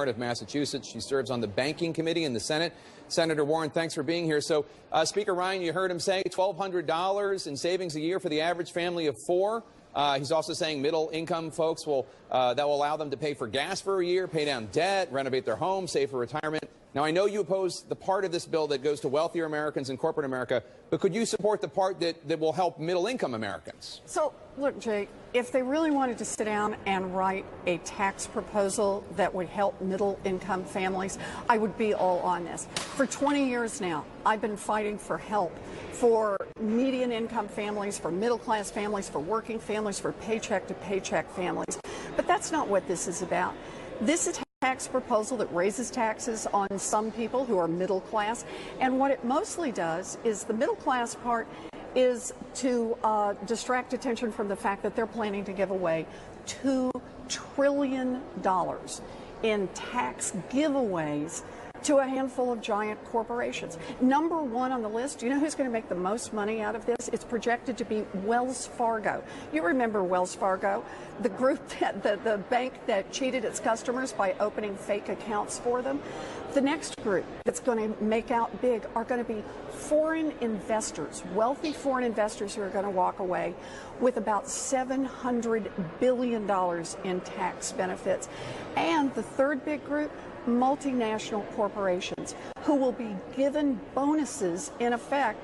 of Massachusetts. She serves on the Banking Committee in the Senate. Senator Warren, thanks for being here. So, Speaker Ryan, you heard him say $1,200 in savings a year for the average family of four. He's also saying middle-income folks that will allow them to pay for gas for a year, pay down debt, renovate their home, save for retirement. Now, I know you oppose the part of this bill that goes to wealthier Americans and corporate America, but could you support the part that will help middle-income Americans? So, look, Jake, if they really wanted to sit down and write a tax proposal that would help middle-income families, I would be all on this. For 20 years now, I've been fighting for help for median-income families, for middle-class families, for working families, for paycheck-to-paycheck families. But that's not what this is about. This is a tax proposal that raises taxes on some people who are middle class, and what it mostly does is the middle class part is to distract attention from the fact that they're planning to give away $2 trillion in tax giveaways to a handful of giant corporations. Number one on the list, you know who's going to make the most money out of this? It's projected to be Wells Fargo. You remember Wells Fargo, the group that the bank that cheated its customers by opening fake accounts for them. The next group that's going to make out big are going to be foreign investors, wealthy foreign investors who are going to walk away with about $700 billion in tax benefits. And the third big group, multinational corporations who will be given bonuses in effect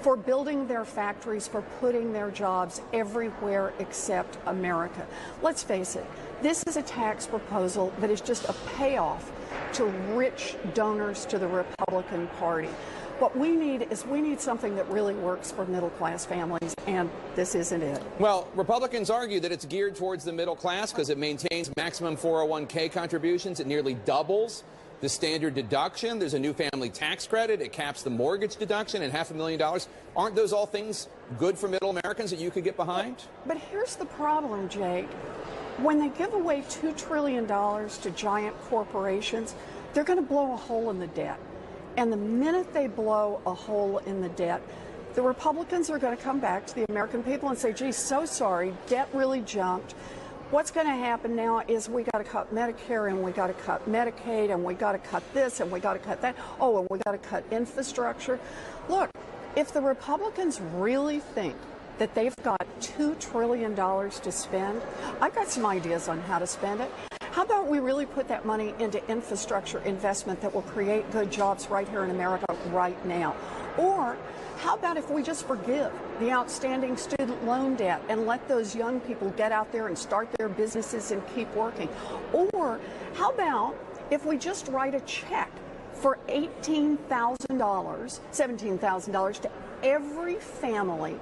for building their factories, for putting their jobs everywhere except America. Let's face it, this is a tax proposal that is just a payoff to rich donors to the Republican Party. What we need is something that really works for middle-class families, and this isn't it. Well, Republicans argue that it's geared towards the middle class because it maintains maximum 401k contributions. It nearly doubles the standard deduction. There's a new family tax credit. It caps the mortgage deduction at $500,000. Aren't those all things good for middle Americans that you could get behind? But here's the problem, Jake. When they give away $2 trillion to giant corporations, they're going to blow a hole in the debt. And the minute they blow a hole in the debt, the Republicans are going to come back to the American people and say, gee, so sorry, debt really jumped. What's going to happen now is we got to cut Medicare, and we got to cut Medicaid, and we got to cut this, and we got to cut that. Oh, and we got to cut infrastructure. Look, if the Republicans really think that they've got $2 trillion to spend, I've got some ideas on how to spend it. How about we really put that money into infrastructure investment that will create good jobs right here in America right now? Or how about if we just forgive the outstanding student loan debt and let those young people get out there and start their businesses and keep working? Or how about if we just write a check for $18,000, $17,000 to every family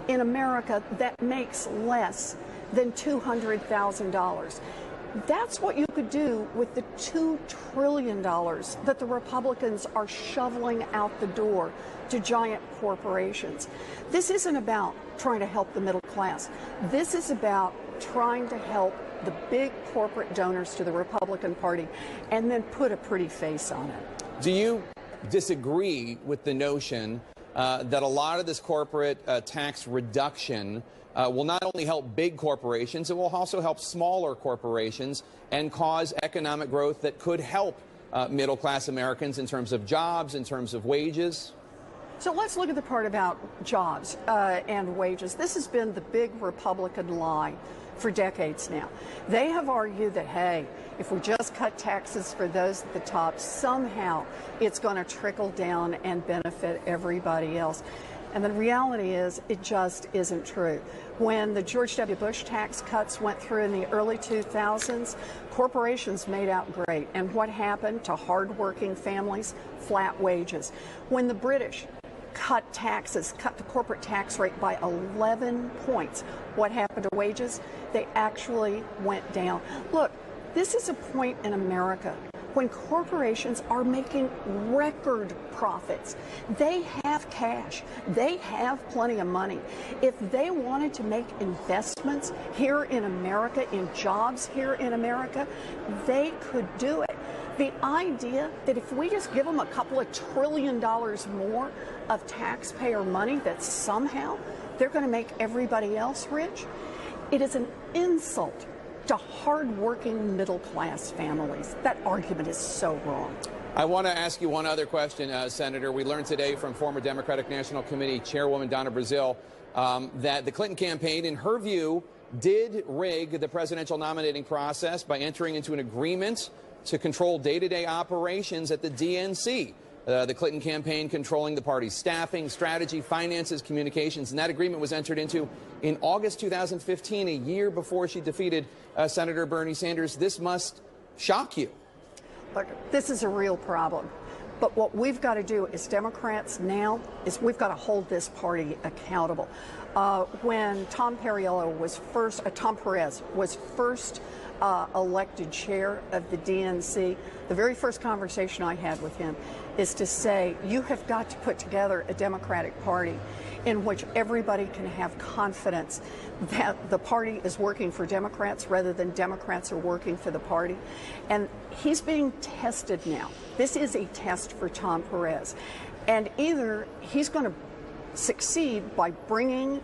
in America that makes less than $200,000? That's what you could do with the $2 trillion that the Republicans are shoveling out the door to giant corporations. This isn't about trying to help the middle class. This is about trying to help the big corporate donors to the Republican Party and then put a pretty face on it. Do you disagree with the notion that a lot of this corporate tax reduction will not only help big corporations, it will also help smaller corporations and cause economic growth that could help middle-class Americans in terms of jobs, in terms of wages? So let's look at the part about jobs and wages. This has been the big Republican lie for decades now. They have argued that, hey, if we just cut taxes for those at the top, somehow it's going to trickle down and benefit everybody else. And the reality is, it just isn't true. When the George W. Bush tax cuts went through in the early 2000s, corporations made out great. And what happened to hardworking families? Flat wages. When the British cut taxes, cut the corporate tax rate by 11 points, what happened to wages? They actually went down. Look, this is a point in America when corporations are making record profits. They have cash. They have plenty of money. If they wanted to make investments here in America, in jobs here in America, they could do it. The idea that if we just give them a couple of $1 trillion more of taxpayer money, that somehow they're going to make everybody else rich, it is an insult to hardworking middle-class families. That argument is so wrong. I want to ask you one other question, Senator. We learned today from former Democratic National Committee Chairwoman Donna Brazile that the Clinton campaign, in her view, did rig the presidential nominating process by entering into an agreement to control day-to-day operations at the DNC. The Clinton campaign controlling the party's staffing, strategy, finances, communications, and that agreement was entered into in August 2015, a year before she defeated Senator Bernie Sanders. This must shock you. Look, this is a real problem. But what we've got to do as Democrats now is we've got to hold this party accountable. When Tom Perez was first elected chair of the DNC, the very first conversation I had with him is to say, you have got to put together a Democratic Party in which everybody can have confidence that the party is working for Democrats rather than Democrats are working for the party. And he's being tested now. This is a test for Tom Perez. And either he's going to succeed by bringing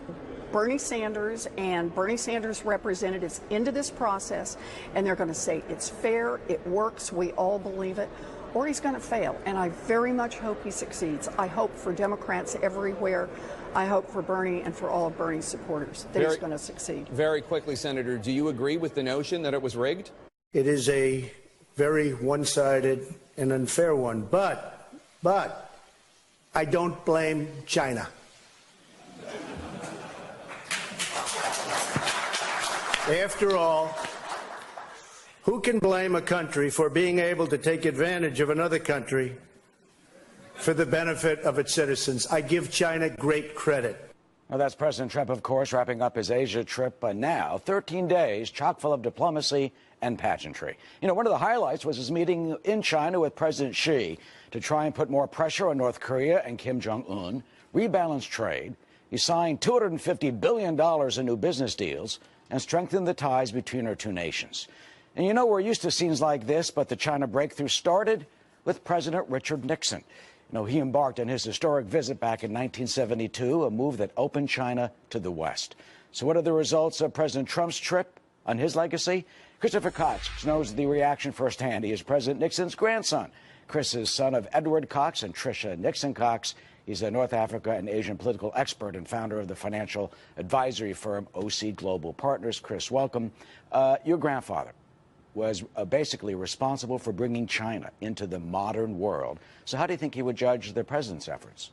Bernie Sanders and Bernie Sanders representatives into this process, and they're going to say it's fair, it works, we all believe it, or he's going to fail. And I very much hope he succeeds. I hope for Democrats everywhere. I hope for Bernie and for all of Bernie's supporters that he's going to succeed. Very quickly, Senator, do you agree with the notion that it was rigged? It is a very one-sided and unfair one, but I don't blame China. After all, who can blame a country for being able to take advantage of another country for the benefit of its citizens? I give China great credit. Well, that's President Trump, of course, wrapping up his Asia trip now. 13 days, chock full of diplomacy and pageantry. You know, one of the highlights was his meeting in China with President Xi to try and put more pressure on North Korea and Kim Jong-un, rebalance trade. He signed $250 billion in new business deals and strengthened the ties between our two nations. And you know, we're used to scenes like this, but the China breakthrough started with President Richard Nixon. You know, he embarked on his historic visit back in 1972, a move that opened China to the West. So what are the results of President Trump's trip on his legacy? Christopher Cox knows the reaction firsthand. He is President Nixon's grandson. Chris is son of Edward Cox and Tricia Nixon Cox. He's a North Africa and Asian political expert and founder of the financial advisory firm OC Global Partners. Chris, welcome. Your grandfather was basically responsible for bringing China into the modern world. So how do you think he would judge the president's efforts?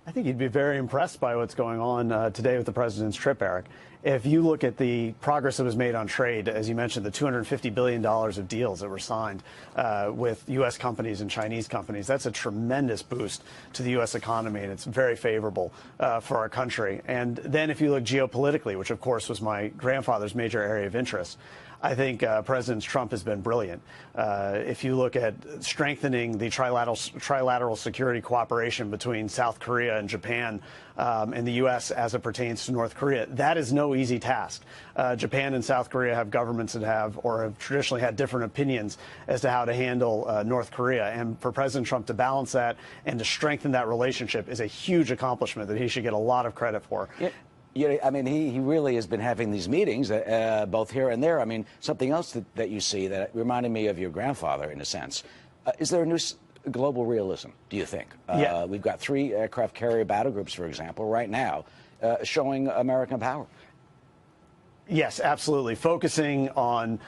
I think he'd be very impressed by what's going on today with the president's trip, Eric. If you look at the progress that was made on trade, as you mentioned, the $250 billion of deals that were signed with U.S. companies and Chinese companies, that's a tremendous boost to the U.S. economy, and it's very favorable for our country. And then if you look geopolitically, which, of course, was my grandfather's major area of interest, I think President Trump has been brilliant. If you look at strengthening the trilateral security cooperation between South Korea and Japan and the U.S. as it pertains to North Korea, that is no easy task. Japan and South Korea have governments that have traditionally had different opinions as to how to handle North Korea. And for President Trump to balance that and to strengthen that relationship is a huge accomplishment that he should get a lot of credit for. Yeah, I mean, he really has been having these meetings, both here and there. I mean, something else that you see that reminded me of your grandfather, in a sense. Is there a new global realism, do you think? Yeah. We've got 3 aircraft carrier battle groups, for example, right now, showing American power. Yes, absolutely. Focusing on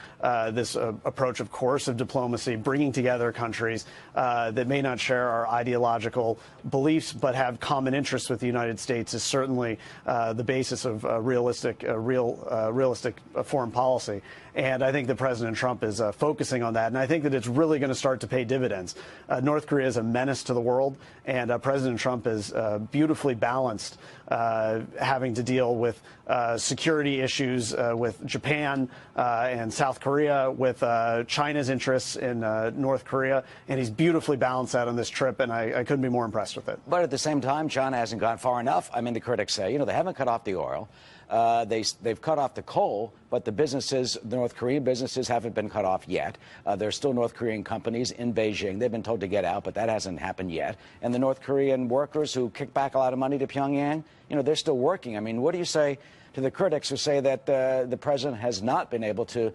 this approach of coercive diplomacy, bringing together countries that may not share our ideological beliefs but have common interests with the United States is certainly the basis of realistic foreign policy. And I think that President Trump is focusing on that. And I think that it's really going to start to pay dividends. North Korea is a menace to the world, and President Trump is beautifully balanced, having to deal with security issues with Japan and South Korea, with China's interests in North Korea. And he's beautifully balanced that on this trip, and I couldn't be more impressed with it. But at the same time, China hasn't gone far enough. I mean, the critics say, you know, they haven't cut off the oil. They've cut off the coal, but the businesses, the North Korean businesses, haven't been cut off yet. There's still North Korean companies in Beijing. They've been told to get out, but that hasn't happened yet. And the North Korean workers who kick back a lot of money to Pyongyang, you know, they're still working. I mean, what do you say to the critics who say that the president has not been able to,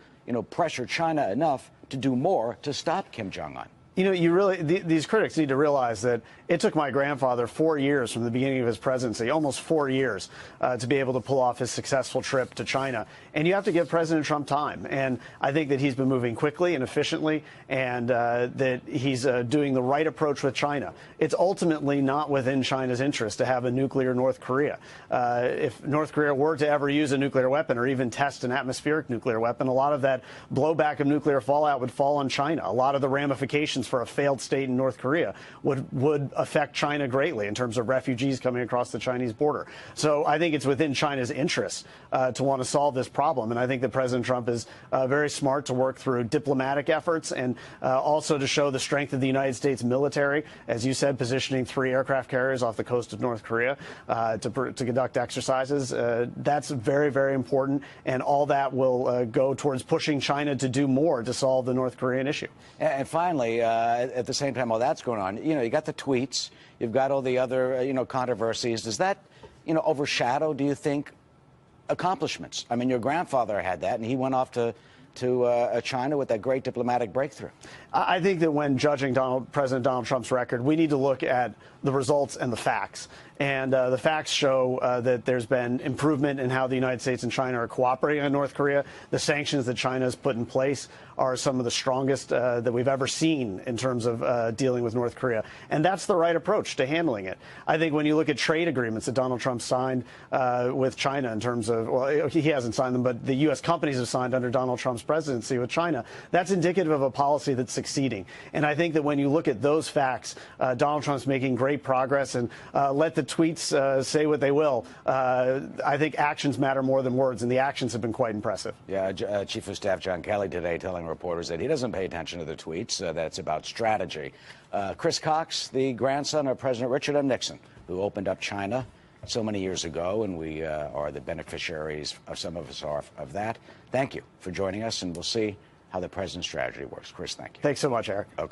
pressure China enough to do more to stop Kim Jong-un. These critics need to realize that it took my grandfather 4 years from the beginning of his presidency, almost 4 years, to be able to pull off his successful trip to China. And you have to give President Trump time. And I think that he's been moving quickly and efficiently, and that he's doing the right approach with China. It's ultimately not within China's interest to have a nuclear North Korea. If North Korea were to ever use a nuclear weapon or even test an atmospheric nuclear weapon, a lot of that blowback of nuclear fallout would fall on China. A lot of the ramifications for a failed state in North Korea would affect China greatly in terms of refugees coming across the Chinese border. So I think it's within China's interest to want to solve this problem. And I think that President Trump is very smart to work through diplomatic efforts and also to show the strength of the United States military. As you said, positioning 3 aircraft carriers off the coast of North Korea to conduct exercises. That's very, very important. And all that will go towards pushing China to do more to solve the North Korean issue. And finally, at the same time while that's going on, you got the tweets, you've got all the other, controversies. Does that, overshadow, do you think, accomplishments? I mean, your grandfather had that, and he went off to China with that great diplomatic breakthrough. I think that when judging President Donald Trump's record, we need to look at the results and the facts. And the facts show that there's been improvement in how the United States and China are cooperating on North Korea. The sanctions that China has put in place are some of the strongest that we've ever seen in terms of dealing with North Korea. And that's the right approach to handling it. I think when you look at trade agreements that Donald Trump signed with China in terms of, well, he hasn't signed them, but the U.S. companies have signed under Donald Trump's presidency with China, that's indicative of a policy that's succeeding. And I think that when you look at those facts, Donald Trump's making great progress. And let the tweets say what they will. I think actions matter more than words, and the actions have been quite impressive. Yeah, Chief of Staff John Kelly today telling reporters that he doesn't pay attention to the tweets, that it's about strategy. Chris Cox, the grandson of President Richard M. Nixon, who opened up China so many years ago, and we are the beneficiaries, some of us are, of that. Thank you for joining us, and we'll see how the president's strategy works. Chris, thank you. Thanks so much, Eric. Okay.